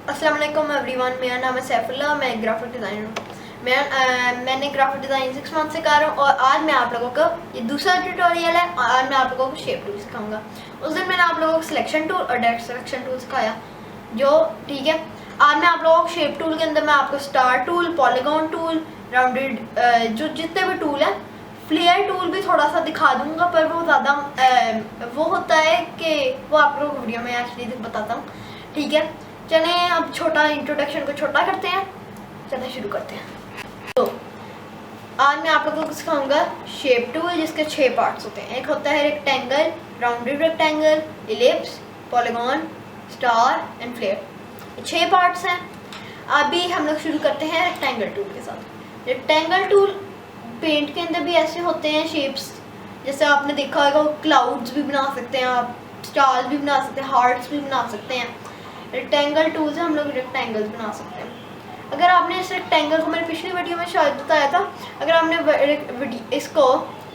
अस्सलाम वालेकुम एवरीवन, मेरा नाम है सैफुल्लाह। मैं ग्राफिक डिज़ाइनर हूँ। मैंने ग्राफिक डिज़ाइन 6 मंथ से कर रहा हूँ और आज मैं आप लोगों को ये दूसरा ट्यूटोरियल है और आज मैं आप लोगों को शेप टूल सिखाऊंगा। उस दिन मैंने आप लोगों को सिलेक्शन टूल और डायरेक्ट सिलेक्शन टूल सिखाया जो ठीक है। आज मैं आप लोगों को शेप टूल के अंदर मैं आपको star tool, polygon tool, rounded जो जितने भी टूल हैं, फ्लेयर टूल भी थोड़ा सा दिखा दूंगा, पर वो ज़्यादा वो होता है कि वो आप लोगों को वीडियो में एक्चुअली बताता हूँ। ठीक है, चले अब छोटा इंट्रोडक्शन को छोटा करते हैं, चले शुरू करते हैं। तो आज मैं आप लोगों को सिखाऊंगा शेप टूल जिसके 6 पार्ट्स होते हैं। एक होता है rectangle, rounded rectangle, ellipse, polygon, star and flare. 6 parts हैं। अभी हम लोग शुरू करते हैं रेक्टेंगल टूल के साथ। रेक्टेंगल टूल पेंट के अंदर भी ऐसे होते हैं शेप्स, जैसे आपने देखा होगा क्लाउड्स भी बना सकते हैं आप, स्टार्स भी बना सकते हैं, हार्ट्स भी बना सकते हैं। रेक्टेंगल टूल से हम लोग रेक्टेंगल्स बना सकते हैं। अगर आपने इस रेक्टेंगल को मैंने पिछली वीडियो में शायद बताया था, अगर आपने इसको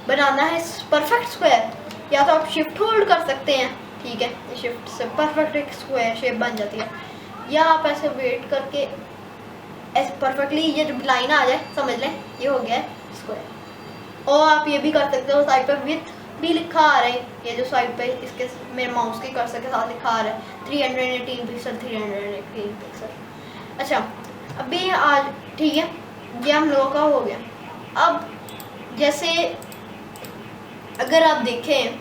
बनाना है परफेक्ट स्क्वायर, या तो आप शिफ्ट होल्ड कर सकते हैं, ठीक है, शिफ्ट से परफेक्ट एक स्क्वायर शेप बन जाती है, या आप ऐसे वेट करके ऐसे परफेक्टली ये जो लाइन आ जाए समझ लें ये हो गया है स्क्वायर। और आप ये भी कर सकते हो साइड पर विथ भी लिखा आ रहा है, ये जो साइड पे इसके मेरे माउस के कर्सर के साथ लिखा आ रहा है 318 पिक्सल 318 पिक्सल। अच्छा, अभी आज ठीक है, ये हम लोगों का हो गया। अब जैसे अगर आप देखें,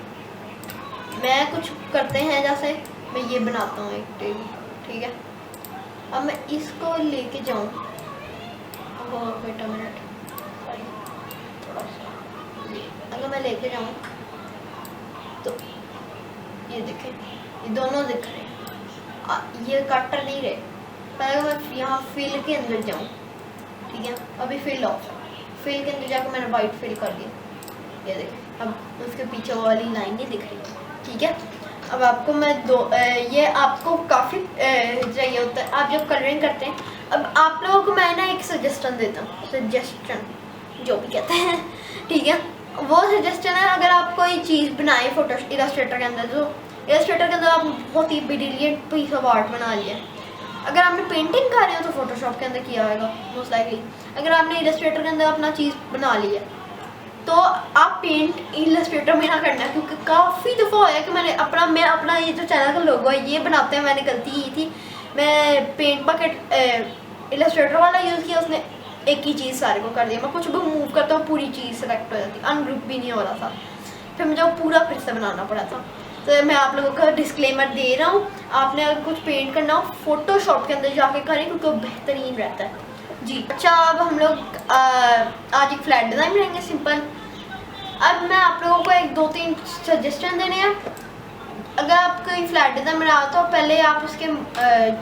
मैं कुछ करते हैं, जैसे मैं ये बनाता हूँ एक टेबल, ठीक है। अब मैं इसको लेके जाऊँ, वेट अ मिनट, थोड़ा सा अगर मैं लेके जाऊँ तो ये देखें, ये दोनों दिख रहे हैं, ये कटर नहीं रहे। पहले मैं यहाँ फिल के अंदर जाऊँ, ठीक है, अभी फिल ऑफ है, फिल के अंदर जाकर मैंने वाइट फिल कर दिया, ये देखें, अब उसके पीछे वाली लाइन नहीं दिख रही, ठीक है। अब आपको मैं ये आपको काफ़ी चाहिए होता है आप जब कलरिंग करते हैं। अब आप लोगों को मैं ना एक सजेशन देता हूँ, सजेशन जो भी कहते हैं, ठीक है, वो सजेशन है। अगर आप कोई चीज़ बनाए फोटो इलस्ट्रेटर के अंदर, तो इलस्ट्रेटर के अंदर आप बहुत ही ब्रिलियंट पीस ऑफ आर्ट बना लिया। अगर आपने पेंटिंग कर रहे हो तो फोटोशॉप के अंदर किया होगा मोस्ट लाइकली। अगर आपने इलस्ट्रेटर के अंदर अपना चीज़ बना ली है तो आप पेंट इलस्ट्रेटर में ना करना, क्योंकि काफ़ी दफ़ा होया कि मैं अपना ये जो चैनल का लोगो है ये बनाते हैं, मैंने गलती की थी, मैं पेंट बकेट इलस्ट्रेटर वाला यूज़ किया, उसने एक ही चीज़ सारे को कर दिया। मैं कुछ भी मूव करता हूँ पूरी चीज़ सेलेक्ट हो जाती, अनग्रुप भी नहीं हो रहा था, फिर मुझे वो पूरा फिर से बनाना पड़ा था। तो मैं आप लोगों का डिस्क्लेमर दे रहा हूँ, आपने अगर कुछ पेंट करना हो फोटोशॉप के अंदर जाके करें, क्योंकि वो बेहतरीन रहता है जी। अच्छा, अब हम लोग आज एक फ्लैट डिज़ाइन बनाएंगे सिंपल। अब मैं आप लोगों को 1-2-3 सजेशन देने हैं। अगर आप कोई फ्लैट डिज़ाइन बना हो तो पहले आप उसके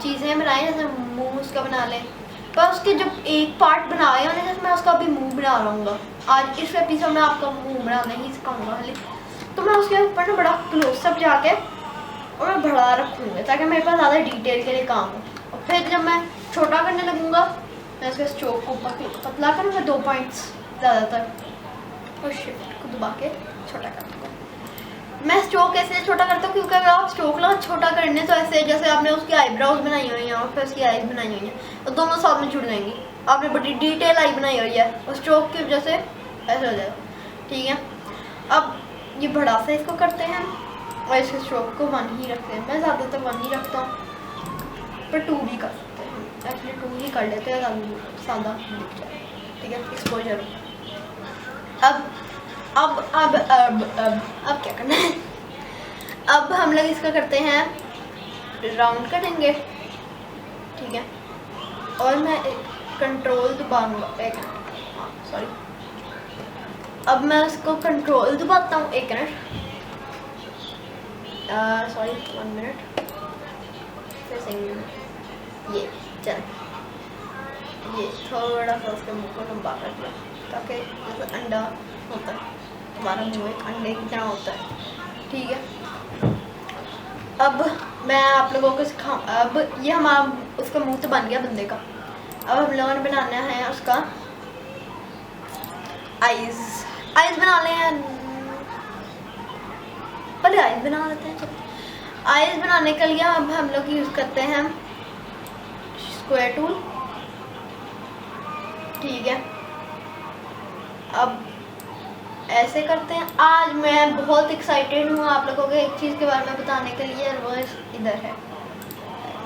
चीज़ें बनाएं, जैसे मुँह उसका बना लें, पर उसके जब एक पार्ट बनाए होने, जैसे मैं उसका अभी मुंह बना रहूँगा आज इस एपिसोड में, आपका मुंह बनाना ही सिखाऊंगा खाली, तो मैं उसके ऊपर ना बड़ा क्लोजअप जाके और मैं बढ़ा रखूँगा ताकि मेरे पास ज़्यादा डिटेल के लिए काम हो। और फिर जब मैं छोटा करने लगूँगा, मैं उसके स्ट्रोक को पतला करूँगा 2 पॉइंट्स ज़्यादातर, और शिफ्ट को दबा के छोटा कर दूँगा। मैं स्ट्रोक ऐसे छोटा करता हूँ क्योंकि अगर आप स्ट्रोक ला छोटा करने तो ऐसे जैसे आपने उसकी आईब्रोज बनाई हुई हैं और फिर उसकी आईज बनाई हुई हैं तो दोनों साथ में जुड़ जाएंगी। आपने बड़ी डिटेल आई बनाई हुई है और स्ट्रोक की वजह से ऐसे हो जाएगा, ठीक है। अब ये बड़ा सा इसको करते हैं और इसके स्ट्रोक को 1 ही रखते हैं। मैं ज़्यादातर 1 ही रखता हूँ, पर 2 भी कर सकते हैं, एक्चुअली 2 ही कर लेते हैं, सादा दिख जाए, ठीक है, एक्सपोजर। अब क्या करना है, अब हम लोग इसका करते हैं राउंड करेंगे, ठीक है। और मैं कंट्रोल दबाऊंगा, एक मिनट, सॉरी, अब मैं उसको कंट्रोल दबाता हूँ, एक मिनट, सॉरी 1 मिनट, ये चल, ये थोड़ा सा उसके मुँह को लंबा कर दिया ताकि जैसे अंडा होता है, हमारा मुँह एक अंडे की तरह होता है, ठीक है। अब मैं आप लोगों को सिखाऊँ, अब ये हमारा उसका मुंह तो बन गया बंदे का। अब हम लोगों ने बनाना है उसका आइज़ बना लें, पहले आइज़ बना लेते हैं। चलो, आइज़ बनाने के लिए अब हम लोग यूज़ करते हैं स्क्वायर टूल, ठीक है। अब ऐसे करते हैं। आज मैं बहुत एक्साइटेड हूँ आप लोगों को एक चीज़ के बारे में बताने के लिए, वो इधर है।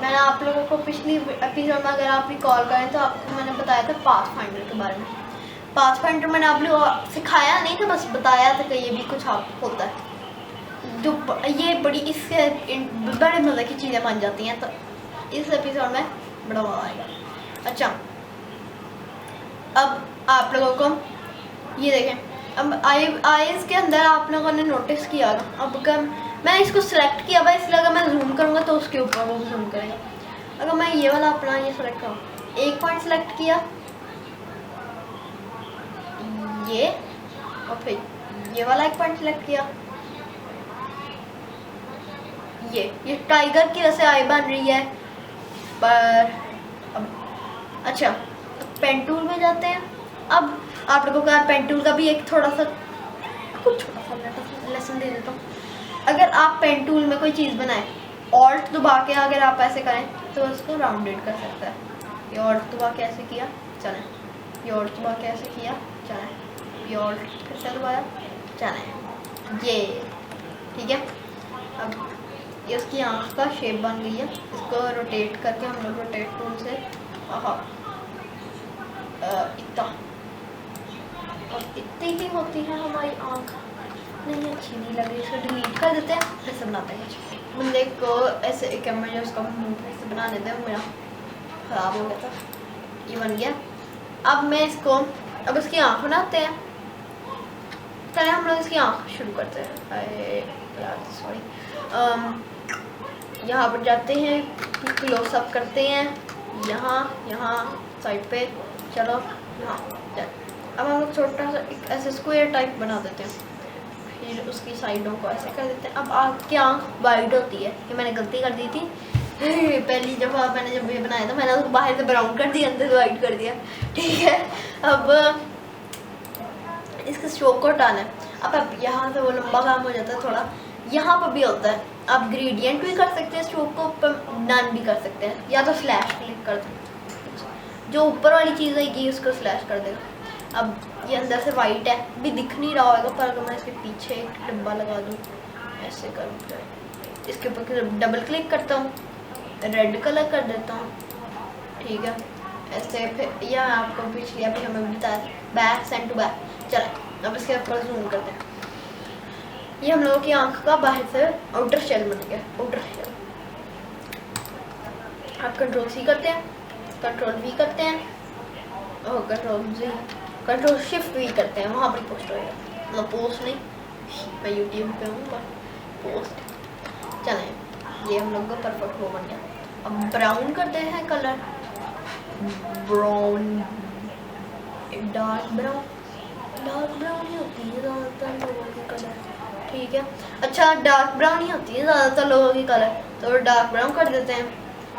मैंने आप लोगों को पिछली एपिसोड में अगर आप रिकॉल करें तो आपको मैंने बताया था पाथफाइंडर के बारे में। पाथफाइंडर मैंने आप लोगों को सिखाया नहीं था, बस बताया था कि ये भी कुछ होता है जो ये बड़ी इससे बड़े मज़े की चीज़ें बन जाती हैं। तो इस एपिसोड में बड़ा मज़ा आएगा। अच्छा, अब आप लोगों को ये देखें, अब आईज के अंदर आप लोगों ने नोटिस किया। अब अगर मैं इसको सिलेक्ट किया भाई, इसलिए अगर मैं जूम करूँगा तो उसके ऊपर वो जूम करेगा। अगर मैं ये वाला अपना ये सेलेक्ट करूँ, एक पॉइंट सेलेक्ट किया ये, और फिर ये वाला एक पॉइंट सेलेक्ट किया, ये टाइगर की वजह से आई बन रही है। पर अब अच्छा, पेन टूल में जाते हैं। अब आप लोगों का पेन टूल का भी एक थोड़ा सा कुछ छोटा सा लेसन दे देता हूँ। अगर आप पेन टूल में कोई चीज़ बनाएं, ऑल्ट दबा के अगर आप ऐसे करें तो उसको राउंडेड कर सकता है। ये ऑल्ट दबा के ऐसे किया, चलें। ये ऑल्ट दबा के ऐसे किया, चलें। ये ऑल्ट फिर से दबाया, चलें। ये ठीक है। अब ये उसकी आँख का शेप बन गई है। इसको रोटेट करके हम लोग रोटेट टूल से इतना, और इतनी ही होती है हमारी आँख। नहीं अच्छी नहीं लग रही, इसको डिलीट कर देते हैं, फिर से बनाते हैं कुछ। बंदे को ऐसे एक कैमरा जो उसका मुँह फिर से बना देते हैं, मेरा ख़राब हो गया था, ये बन गया। अब मैं इसको, अब इसकी आँख बनाते हैं। पहले हम लोग इसकी आँख शुरू करते हैं। यार सॉरी, यहाँ पर जाते हैं, क्लोज अप करते हैं, यहाँ साइड पे, चलो यहाँ। अब हम लोग छोटा सा एक ऐसे स्क्वायर टाइप बना देते हैं, फिर उसकी साइडों को ऐसे कर देते हैं। अब आपकी आँख वाइट होती है, ये मैंने गलती कर दी थी पहली जब मैंने जब ये बनाया था, मैंने उसको बाहर से ब्राउन कर दिया, अंदर से वाइट कर दिया, ठीक है। अब इसके स्ट्रोक को हटाना है। अब यहाँ से वो लंबा काम हो जाता है थोड़ा, यहाँ पर भी होता है। आप ग्रेडियंट भी कर सकते हैं, स्ट्रोक को ऊपर नन भी कर सकते हैं, या तो स्लैश क्लिक कर दें, जो ऊपर वाली चीज़ आएगी उसको स्लैश कर देगा। अब ये अंदर से वाइट है, भी दिख नहीं रहा होगा, पर अगर मैं इसके पीछे एक डब्बा लगा दूँ, ऐसे कर, इसके ऊपर डबल क्लिक करता हूँ, रेड कलर कर देता हूँ, ठीक है ऐसे। फिर यह आपको पिछले अभी हमें बताया बैक सेंड टू बैक, चला। अब इसके ऊपर जूम करते हैं। ये हम लोगों की आंख का बाहर से आउटर शेल बन गया, आउटर शेल। आप कंट्रोल सी करते हैं, कंट्रोल वी करते हैं, और कंट्रोल शिफ्ट वी करते हैं, वहाँ पर पोस्ट होएगा। मतलब पोस्ट नहीं, मैं यूट्यूब पे हूँ, पर पोस्ट। चलें, ये हम लोग का परफेक्ट वो बन गया। अब ब्राउन करते हैं कलर, ब्राउन, डार्क ब्राउन ही होती है ज़्यादातर लोगों की कलर, ठीक है। अच्छा, डार्क ब्राउन ही होती है ज़्यादातर लोगों की कलर, तो डार्क ब्राउन कर देते हैं।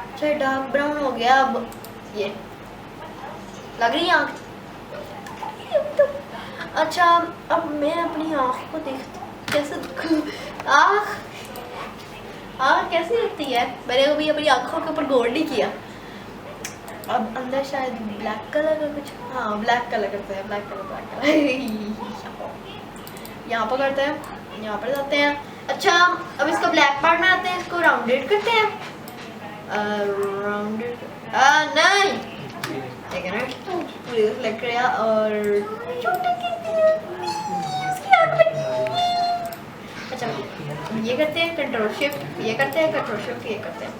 अच्छा, डार्क ब्राउन हो गया। अब ये लग रही है आँख। अच्छा, अब मैं अपनी आँख को देखती कैसे, आँख कैसी लगती है, मैंने कभी अपनी आँखों के ऊपर गौर नहीं किया। अब अंदर शायद ब्लैक कलर का कुछ, हाँ ब्लैक कलर करते हैं, ब्लैक कलर यहाँ पर करते हैं, यहाँ पर जाते हैं। अच्छा, अब इसको ब्लैक पार्ट में आते हैं, इसको राउंडेड करते हैं, राउंडेड नहीं ठीक है ना, सेलेक्ट किया और अच्छा ये करते हैं, कंट्रोल शिफ्ट ये करते हैं, कंट्रोल शिफ्ट ये करते हैं,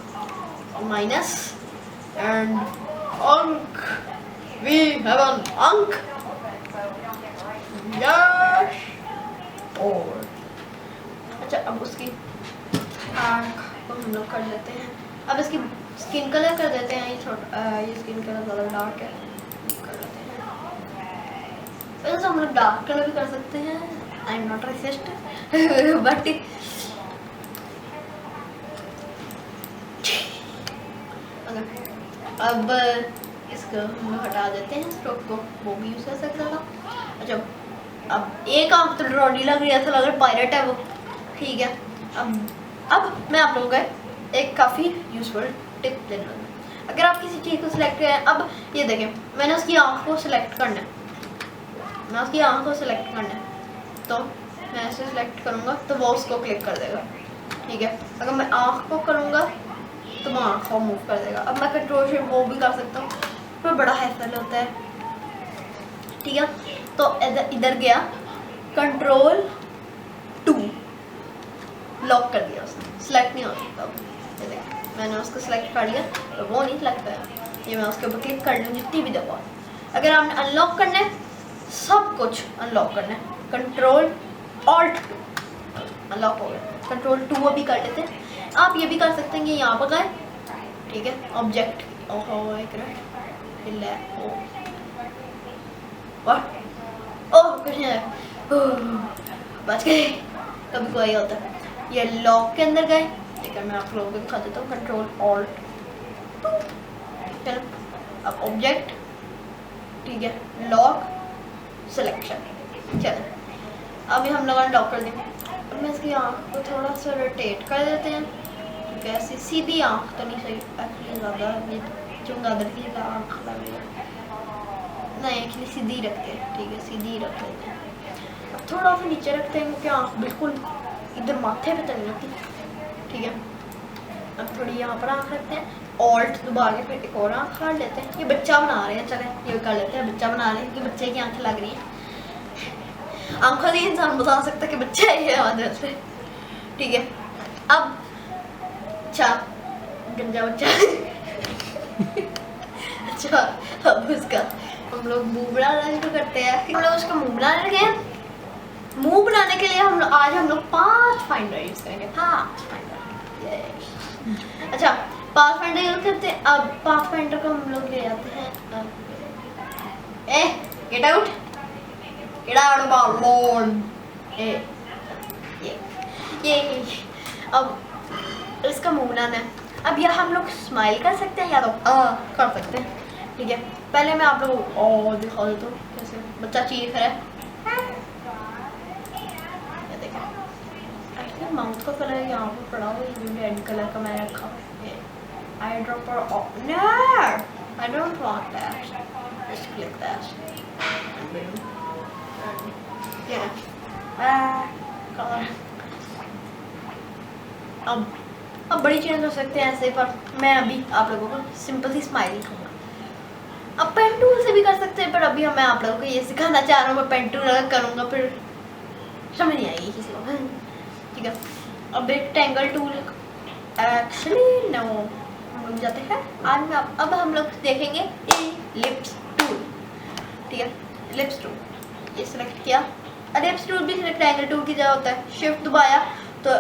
माइनस एंड अंक, वी हैव एन अंक, यस। और अच्छा, अब उसकी आँख को हम लोग कर देते हैं। अब इसकी स्किन कलर कर देते हैं, ये छोटा, ये स्किन कलर ज़्यादा डार्क है, कर देते हैं। वैसे हम लोग डार्क कलर भी कर सकते हैं, I am not resist but अब इसको हम लोग हटा देते हैं, स्ट्रोक को, वो भी यूज़ कर सकता था। अच्छा, अब एक आँख तो रॉडी लग रही है, ऐसा लग रहा है पायरेट है वो, ठीक है। अब मैं आप लोगों को एक काफ़ी यूज़फुल टिप देने लगा। अगर आप किसी चीज़ को सिलेक्ट करें, अब ये देखें मैंने उसकी आँख को सिलेक्ट करना है, मैं उसकी आँख को सिलेक्ट करना है, तो मैं ऐसे सिलेक्ट करूँगा तो वो उसको क्लिक कर देगा, ठीक है। अगर मैं आँख को करूँगा तो मैं आँख को मूव कर देगा। अब मैं कंट्रोल शिफ्ट वो भी कर सकता हूँ, पर बड़ा हैसल होता है, ठीक है। तो इधर गया, कंट्रोल 2 लॉक कर दिया उसने, सिलेक्ट नहीं हो सकता। अब ये देखें मैंने उसको सिलेक्ट कर लिया तो वो नहीं सिलेक्ट करा, ये मैं उसके ऊपर क्लिक कर लूँ जितनी भी दफ़ा। अगर आपने अनलॉक करना है, सब कुछ अनलॉक करना है, कंट्रोल ऑल्ट 2 अनलॉक हो गया। कंट्रोल 2 अभी कर लेते हैं। आप ये भी कर सकते हैं कि यहाँ पर गए, ठीक है, ऑब्जेक्ट, ओहो एक मिनट, ओह कुछ नहीं है, बच गए, कभी कोई होता है। ये लॉक के अंदर गए, ठीक है, मैं आप लोगों को दिखा देता हूँ, कंट्रोल ऑल्ट 2, चलो अब ऑब्जेक्ट, ठीक है, लॉक सिलेक्शन, चलो अभी हम लोग लॉक कर देंगे। अब मैं इसकी आँख को थोड़ा सा रोटेट कर देते हैं, ठीक है, ऐसी सीधी आँख तो नहीं सही एक्चुअली, ज़्यादा ये चमगादड़ की आँख लग रही है, नहीं एक्चुअली सीधी रखते हैं, ठीक है, सीधी रख लेते हैं। अब थोड़ा सा नीचे रखते हैं क्योंकि आँख बिल्कुल इधर माथे पे तो नहीं होती, ठीक है। अब थोड़ी यहाँ पर आँख रखते हैं, ऑल्ट दबा के फिर एक और आँख काट लेते हैं। ये बच्चा बना रहे हैं, चले ये कर लेते हैं, बच्चा बना रहे हैं कि बच्चे की आँखें लग रही हैं, आँखों से इंसान बता सकता है कि बच्चा ही है आदर से, ठीक है। अब अच्छा गंजा बच्चा अच्छा अब उसका हम लोग मुंह बनाना शुरू करते हैं। हम लोग उसका मुंह बनाने लगे। मुंह बनाने के लिए आज हम लोग पाथफाइंडर यूज करेंगे, पाथफाइंडर। अच्छा पाथफाइंडर यूज करते हैं। अब पाथफाइंडर को हम लोग ले आते हैं, get out, get out of our lawn, ये अब इसका मुंह बनाना है। अब यह हम लोग स्माइल कर सकते हैं या तो कर सकते हैं, ठीक है। पहले मैं आप लोगों को दिखा देता हूँ कैसे बच्चा चीख रहा है। ये देखें माउथ का कलर यहाँ पर पड़ा हुआ है, रेड कलर का मैं रखा है। Eye dropper no I don't want that, just click that, colour. अब बड़ी चेंज हो सकते हैं ऐसे, पर मैं अभी आप लोगों को सिंपल सी स्माइल दिखाऊंगा। अब पेन टूल से भी कर सकते हैं, पर अभी मैं आप लोगों को ये सिखाना चाह रहा हूँ। मैं पेन टूल अगर करूँगा फिर समझ नहीं आएगी किसी को, ठीक है। अब रेक्टेंगल टूल एक्चुअली नो हम लोग जाते हैं आज में। अब हम लोग देखेंगे लिप्स टूल, ठीक है। लिप्स टूल ये सिलेक्ट किया, लिप्स टूल भी रेक्टेंगल टूल की जगह होता है। शिफ्ट दबाया तो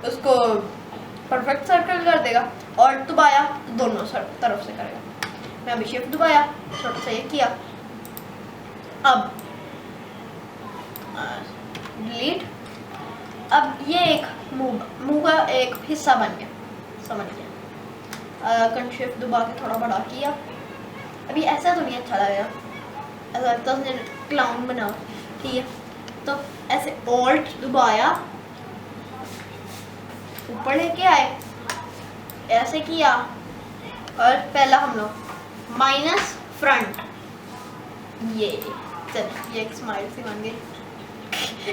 उसको परफेक्ट सर्कल कर देगा, और दबाया तो दोनों तरफ से करेगा। मैं अभी शिफ्ट दबाया, छोटा सा ये किया, अब डिलीट। अब ये एक मुंह का एक हिस्सा बन गया, समझ गया। शिफ्ट दबा के थोड़ा बड़ा किया। अभी ऐसा तो नहीं अच्छा लगेगा, ऐसा लगता है उसने क्लाउन बना, ठीक है। तो ऐसे ऑल्ट दबाया, ऊपर लेके आए, ऐसे किया, और पहला हम लोग माइनस फ्रंट, ये चल ये एक स्माइल सी बन गई।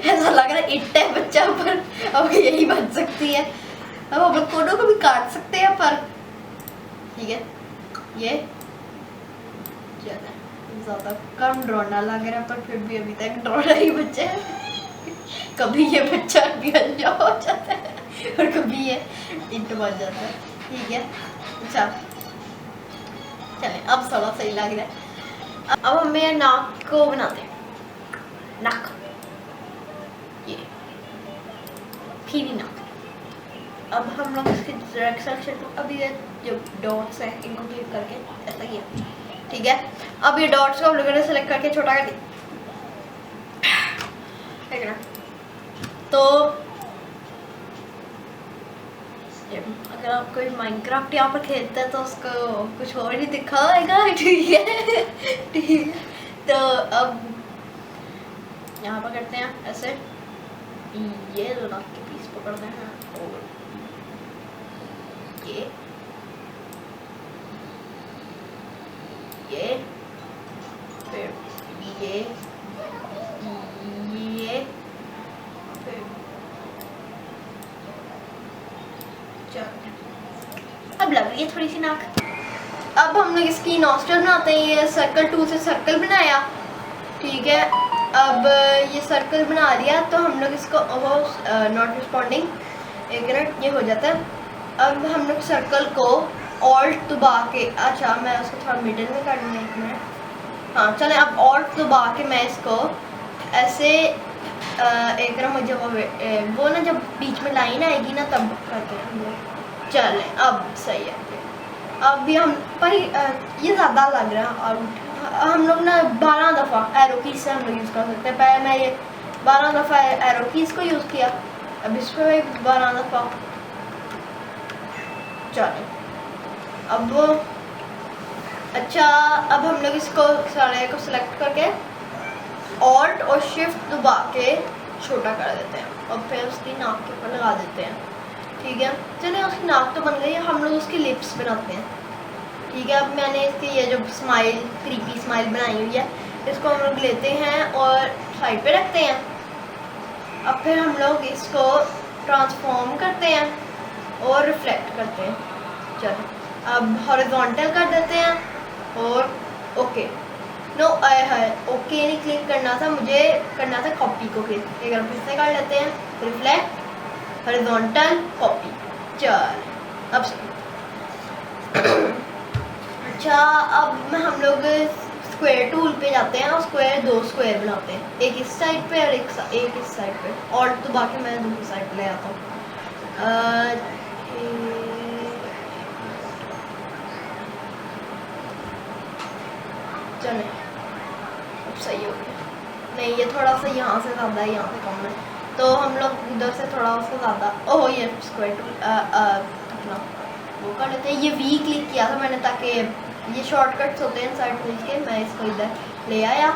ऐसा लग रहा है इट है बच्चा, पर अब यही बन सकती है। अब हम लोग कोडों को भी काट सकते हैं, पर ठीक है ये ज़्यादा कम ड्रोना लग रहा है, पर फिर भी अभी तक ड्रोना ही बच्चा है। कभी ये बच्चा भी गंजा हो जाता है और कभी ये इंट बन जाता है, ठीक है। अच्छा चलें, अब थोड़ा सही लग रहा है। अब हमें नाक को बनाते हैं, नाक, ये फिर नाक। अब हम लोग इसके डायरेक्ट सेक्शन, अभी ये जो डॉट्स हैं इनको क्लिक करके ऐसा किया, ठीक है। अब ये डॉट्स को हम लोगों ने सेलेक्ट करके छोटा कर दिया, ठीक है। तो अगर आप कोई माइनक्राफ्ट यहाँ पर खेलता है तो उसको कुछ और ही दिखाएगा, ठीक है, ठीक है। तो अब यहाँ पर करते हैं ऐसे, ये दो नाक के पीस पकड़ते हैं, और ये, फिर ये, फिर अब लग रही है थोड़ी सी नाक। अब हम लोग इसकी नॉस्ट्रल बनाते हैं। ये सर्कल टूल से सर्कल बनाया, ठीक है। अब ये सर्कल बना लिया तो हम लोग इसको नॉट रिस्पॉन्डिंग, एक मिनट, ये हो जाता है। अब हम लोग सर्कल को ऑल्ट दबा के, अच्छा मैं उसको थोड़ा मिडिल में कर लूँगा, एक मिनट। हाँ चलें, अब ऑल्ट दबा के मैं इसको ऐसे एक मिनट, मुझे वो ना जब बीच में लाइन आएगी ना तब करते हैं हम लोग। चलें अब सही है। अब भी हम पर ये ज़्यादा लग रहा है। और हम लोग ना 12 दफ़ा एरो कीज से हम लोग यूज़ कर सकते हैं। पहले मैं ये 12 दफ़ा एरो कीज को यूज़ किया, अब इस पर 12 दफ़ा। चलें अब अच्छा, अब हम लोग इसको सारे को सिलेक्ट करके ऑल्ट और शिफ्ट दबा के छोटा कर देते हैं और फिर उसकी नाक के ऊपर लगा देते हैं, ठीक है। चलिए उसकी नाक तो बन गई, हम लोग उसकी लिप्स बनाते हैं, ठीक है। अब मैंने इसकी ये जो स्माइल, क्रीपी स्माइल बनाई हुई है, इसको हम लोग लेते हैं और साइड पे रखते हैं। अब फिर हम लोग इसको ट्रांसफॉर्म करते हैं और रिफ्लेक्ट करते हैं। चलो अब हॉरिजॉन्टल कर देते हैं और ओके, नो है ओके नहीं क्लिक करना था, मुझे करना था कॉपी को क्लिक। एक बार फिर से कर लेते हैं, रिफ्लेक्ट, हॉरिजॉन्टल, कॉपी। चल अब अच्छा, अब हम लोग स्क्वायर टूल पे जाते हैं और दो स्क्वायर बनाते हैं, एक इस साइड पे और एक इस साइड पे। और तो बाकी मैं दूसरी साइड पे ले आता हूँ। चलें अब सही हो गया। नहीं ये थोड़ा सा यहाँ से ज़्यादा है, यहाँ से कम है, तो हम लोग इधर से थोड़ा सा ज़्यादा, ओह ये स्क्वायर टूल अपना वो कर लेते हैं। ये वी क्लिक किया था मैंने ताकि ये शॉर्टकट्स होते हैं साइड टूल्स के, मैं इसको इधर ले आया।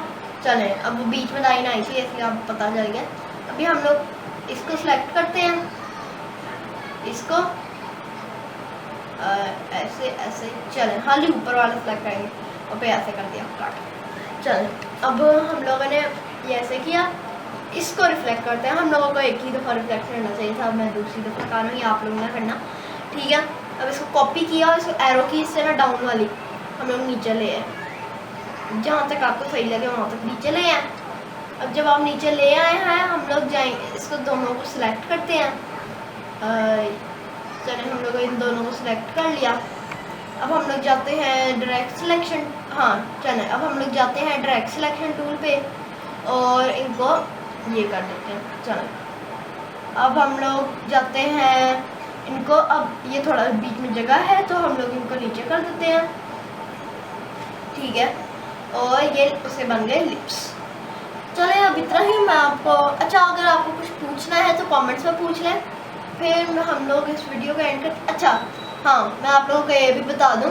चलें अब वो बीच में लाइन आई थी इसलिए आप पता चल गया। अभी हम लोग इसको सिलेक्ट करते हैं, इसको ऐसे ऐसे, चलें खाली ऊपर वाला सिलेक्ट करेंगे और फिर ऐसे कर दिया काट। चलें अब हम लोगों ने ये ऐसे किया, इसको रिफ्लेक्ट करते हैं। हम लोगों को एक ही दफ़ा रिफ्लेक्ट करना चाहिए था, मैं दूसरी दफ़ा कर रही हूँ, आप लोगों ने करना, ठीक है। अब इसको कॉपी किया और इसको एरो की इससे ना डाउन वाली हम लोग नीचे ले आए, जहाँ तक आपको सही लगे वहाँ तक नीचे ले आए। अब जब आप नीचे ले आए हैं हम लोग जाएंगे, इसको दोनों को सिलेक्ट करते हैं। चलिए हम लोग इन दोनों को सिलेक्ट कर लिया। अब हम लोग जाते हैं डायरेक्ट सिलेक्शन, हाँ चलें अब हम लोग जाते हैं डायरेक्ट सिलेक्शन टूल पे और इनको ये कर देते हैं। चलें अब हम लोग जाते हैं इनको, अब ये थोड़ा बीच में जगह है तो हम लोग इनको नीचे कर देते हैं, ठीक है। और ये उसे बन गए लिप्स। चलें अब इतना ही मैं आपको, अच्छा अगर आपको कुछ पूछना है तो कमेंट्स में पूछ लें, फिर हम लोग इस वीडियो का एंड कर। अच्छा हाँ, मैं आप लोगों को ये भी बता दूं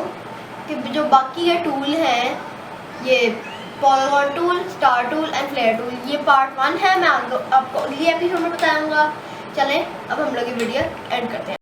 कि जो बाकी के टूल हैं, ये polygon tool, star tool and flare tool, ये पार्ट 1 है, मैं आपको अगली एपिसोड में बताऊंगा। चलें अब हम लोग ये वीडियो एंड करते हैं।